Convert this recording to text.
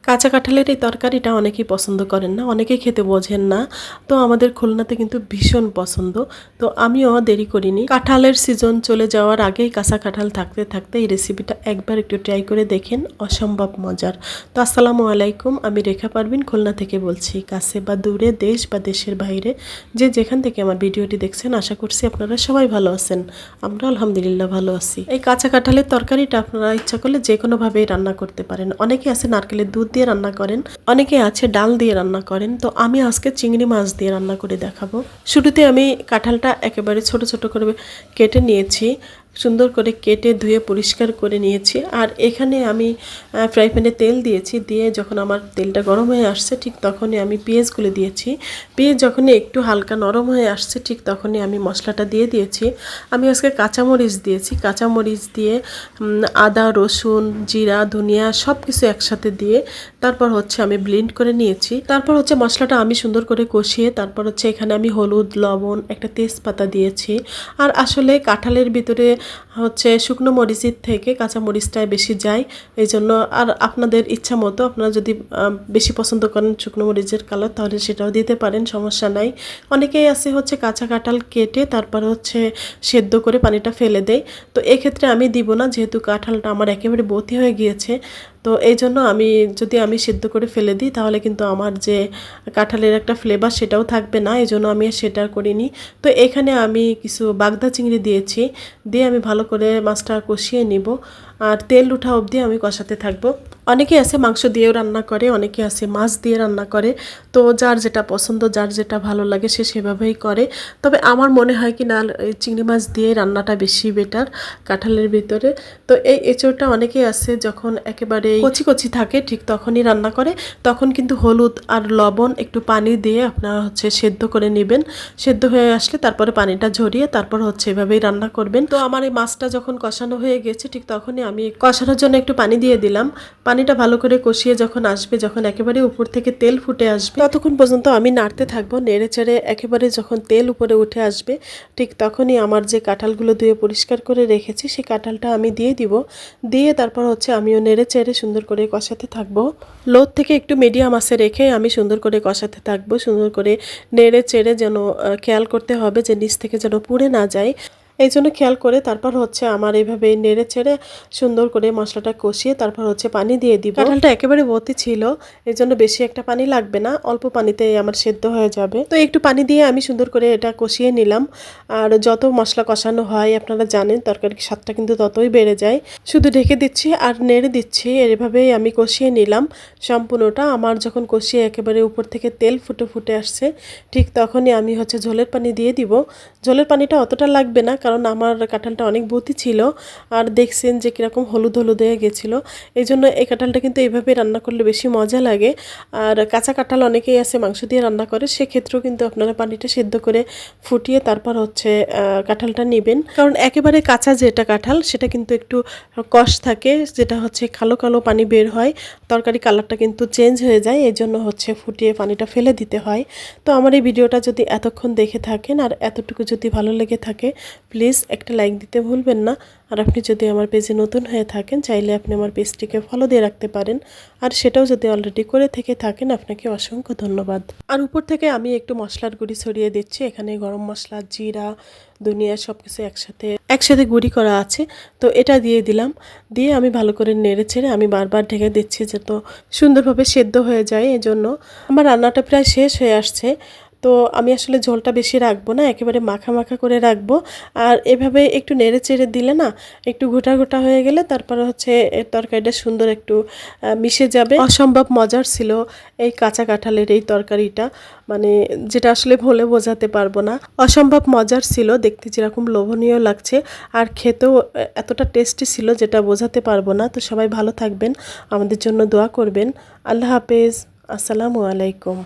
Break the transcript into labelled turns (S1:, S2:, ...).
S1: কাঁচা কাঁঠালের এই তরকারিটা অনেকেই পছন্দ করেন না, অনেকেই খেতে বোঝেন না। তো আমাদের খুলনাতে কিন্তু ভীষণ পছন্দ। তো আমিও দেরি করিনি, কাঁঠালের সিজন চলে যাওয়ার আগেই কাঁচা কাঁঠাল থাকতে থাকতে এই রেসিপিটা একবার একটু ট্রাই করে দেখেন, অসম্ভব মজার। তো আসসালামু আলাইকুম, আমি রেখা পারভিন খুলনা থেকে বলছি। কাছে বা দূরে, দেশ বা দেশের বাইরে যে যেখান থেকে আমার ভিডিওটি দেখছেন, আশা করছি আপনারা সবাই ভালো আছেন। আমরা আলহামদুলিল্লাহ ভালো আছি। এই কাঁচা কাঁঠালের তরকারিটা আপনারা ইচ্ছা করলে যে কোনোভাবেই রান্না করতে পারেন। অনেকে আছে নারকেলের দুধ দিয়ে রান্না করেন, অনেকে আছে ডাল দিয়ে রান্না করেন। তো আমি আজকে চিংড়ি মাছ দিয়ে রান্না করে দেখাবো। শুরুতে আমি কাঁঠালটা একেবারে ছোট ছোট করে কেটে নিয়েছি, সুন্দর করে কেটে ধুয়ে পরিষ্কার করে নিয়েছি। আর এখানে আমি ফ্রাই প্যানে তেল দিয়েছি, দিয়ে যখন আমার তেলটা গরম হয়ে আসছে ঠিক তখনই আমি পেঁয়াজগুলো দিয়েছি। পেঁয়াজ যখনই একটু হালকা নরম হয়ে আসছে ঠিক তখনই আমি মশলাটা দিয়ে দিয়েছি। আমি আজকে কাঁচামরিচ দিয়েছি, কাঁচামরিচ দিয়ে আদা, রসুন, জিরা, ধনিয়া সব কিছু একসাথে দিয়ে তারপর হচ্ছে আমি ব্লেন্ড করে নিয়েছি। তারপর হচ্ছে মশলাটা আমি সুন্দর করে কষিয়ে তারপর হচ্ছে এখানে আমি হলুদ, লবণ, একটা তেজপাতা দিয়েছি। আর আসলে কাঁঠালের ভিতরে হচ্ছে শুকনো মরিচের থেকে কাঁচা মরিচটাই বেশি যায়, এই জন্য। আর আপনাদের ইচ্ছা মতো আপনারা যদি বেশি পছন্দ করেন শুকনো মরিচের কালার, তাহলে সেটাও দিতে পারেন, সমস্যা নাই। অনেকেই আছে হচ্ছে কাঁচা কাঁঠাল কেটে তারপর হচ্ছে সেদ্ধ করে পানিটা ফেলে দেয়। তো এক্ষেত্রে আমি দিব না, যেহেতু কাঁঠালটা আমার একেবারে বতি হয়ে গিয়েছে। তো এই জন্য যদি আমি সেদ্ধ করে ফেলে দিই তাহলে কিন্তু আমার যে কাঁঠালের একটা ফ্লেভার সেটাও থাকবে না, এই জন্য আমি সেটা করিনি। তো এখানে আমি কিছু বাগদা চিংড়ি দিয়েছি, দিয়ে আমি ভালো করে মাছটা কষিয়ে নিব। আর তেল উঠা অবধি আমি কষাতে থাকবো। অনেকে আছে মাংস দিয়েও রান্না করে, অনেকে আছে মাছ দিয়ে রান্না করে। তো যার যেটা পছন্দ, যার যেটা ভালো লাগে সে সেভাবেই করে। তবে আমার মনে হয় কি না, চিংড়ি মাছ দিয়ে রান্নাটা বেশি বেটার কাঁঠালের ভিতরে। তো এই এঁচোড়টা অনেকেই আছে যখন একেবারে কচি কচি থাকে ঠিক তখনই রান্না করে, তখন কিন্তু হলুদ আর লবণ একটু পানি দিয়ে আপনারা হচ্ছে সেদ্ধ করে নেবেন। সেদ্ধ হয়ে আসলে তারপরে পানিটা ঝরিয়ে তারপর হচ্ছে এভাবেই রান্না করবেন। তো আমার এই মাছটা যখন কষানো হয়ে গেছে ঠিক তখনই আমি কষানোর জন্য একটু পানি দিয়ে দিলাম। পানিটা ভালো করে কষিয়ে যখন আসবে, যখন একেবারে উপর থেকে তেল ফুটে আসবে, ততক্ষণ পর্যন্ত আমি নাড়তে থাকবো, নেড়ে চেড়ে একেবারে যখন তেল উপরে উঠে আসবে ঠিক তখনই আমার যে কাঁঠালগুলো ধুয়ে পরিষ্কার করে রেখেছি সেই কাঁঠালটা আমি দিয়ে দিব। দিয়ে তারপর হচ্ছে আমিও নেড়ে চেড়ে সুন্দর করে কষাতে থাকবো। লো থেকে একটু মিডিয়াম আঁচে রেখে আমি সুন্দর করে কষাতে থাকবো। সুন্দর করে নেড়ে চেড়ে যেন খেয়াল করতে হবে যে নিচ থেকে যেন পুড়ে না যায়, এই জন্য খেয়াল করে তারপর হচ্ছে আমার এইভাবে নেড়ে চেড়ে সুন্দর করে মশলাটা কষিয়ে তারপর হচ্ছে পানি দিয়ে দিব। কাঁঠালটা একেবারে ভর্তি ছিল, এই জন্য বেশি একটা পানি লাগবে না, অল্প পানিতেই আমার সেদ্ধ হয়ে যাবে। তো একটু পানি দিয়ে আমি সুন্দর করে এটা কষিয়ে নিলাম। আর যত মশলা কষানো হয় আপনারা জানেন তরকারির স্বাদটা কিন্তু ততই বেড়ে যায়। শুধু ঢেকে দিচ্ছি আর নেড়ে দিচ্ছি, এভাবেই আমি কষিয়ে নিলাম সম্পূর্ণটা। আমার যখন কষিয়ে একেবারে উপর থেকে তেল ফুটে ফুটে আসছে ঠিক তখনই আমি হচ্ছে ঝোলের পানি দিয়ে দিব। ঝোলের পানিটা অতটা লাগবে না, কারণ আমার কাঁঠালটা অনেক বতি ছিল আর দেখছেন যে কীরকম হলুদ হলুদ হয়ে গেছিলো। এই জন্য এই কাঁঠালটা কিন্তু এইভাবে রান্না করলে বেশি মজা লাগে। আর কাঁচা কাঁঠাল অনেকেই আছে মাংস দিয়ে রান্না করে, সেক্ষেত্রেও কিন্তু আপনারা পানিটা সেদ্ধ করে ফুটিয়ে তারপর হচ্ছে কাঁঠালটা নেবেন। কারণ একেবারে কাঁচা যেটা কাঁঠাল সেটা কিন্তু একটু কষ থাকে, যেটা হচ্ছে কালো কালো পানি বের হয়, তরকারি কালারটা কিন্তু চেঞ্জ হয়ে যায়, এই জন্য হচ্ছে ফুটিয়ে পানিটা ফেলে দিতে হয়। তো আমার এই ভিডিওটা যদি এতক্ষণ দেখে থাকেন আর এতটুকু যদি ভালো লেগে থাকে প্লিজ একটা লাইক দিতে ভুলবেন না। আর আপনি যদি আমার পেজে নতুন হয়ে থাকেন চাইলে আপনি আমার পেজটিকে ফলো দিয়ে রাখতে পারেন, আর সেটাও যদি অলরেডি করে থেকে থাকেন আপনাকে অসংখ্য ধন্যবাদ। আর উপর থেকে আমি একটু মশলার গুঁড়ি ছড়িয়ে দিচ্ছি, এখানে গরম মশলা, জিরা, ধনিয়া সব কিছু একসাথে গুঁড়ি করা আছে, তো এটা দিয়ে দিলাম। দিয়ে আমি ভালো করে নেড়ে ছেড়ে আমি বারবার ঢেকে দিচ্ছি যাতে সুন্দরভাবে সেদ্ধ হয়ে যায়। এজন্য আমার রান্নাটা প্রায় শেষ হয়ে আসছে। তো আমি আসলে ঝোলটা বেশি রাখবো না, একেবারে মাখা মাখা করে রাখবো। আর এভাবে একটু নেড়ে চেড়ে দিলে না, একটু ঘোটা ঘোটা হয়ে গেলে তারপরে হচ্ছে তরকারিটা সুন্দর একটু মিশে যাবে। অসম্ভব মজার ছিল এই কাঁচা কাঁঠালের এই তরকারিটা, মানে যেটা আসলে বলে বোঝাতে পারবো না। অসম্ভব মজার ছিল, দেখতে যেরকম লোভনীয় লাগছে আর খেতেও এতটা টেস্টি ছিল যেটা বোঝাতে পারবো না। তো সবাই ভালো থাকবেন, আমাদের জন্য দোয়া করবেন। আল্লাহ হাফেজ, আসসালামু আলাইকুম।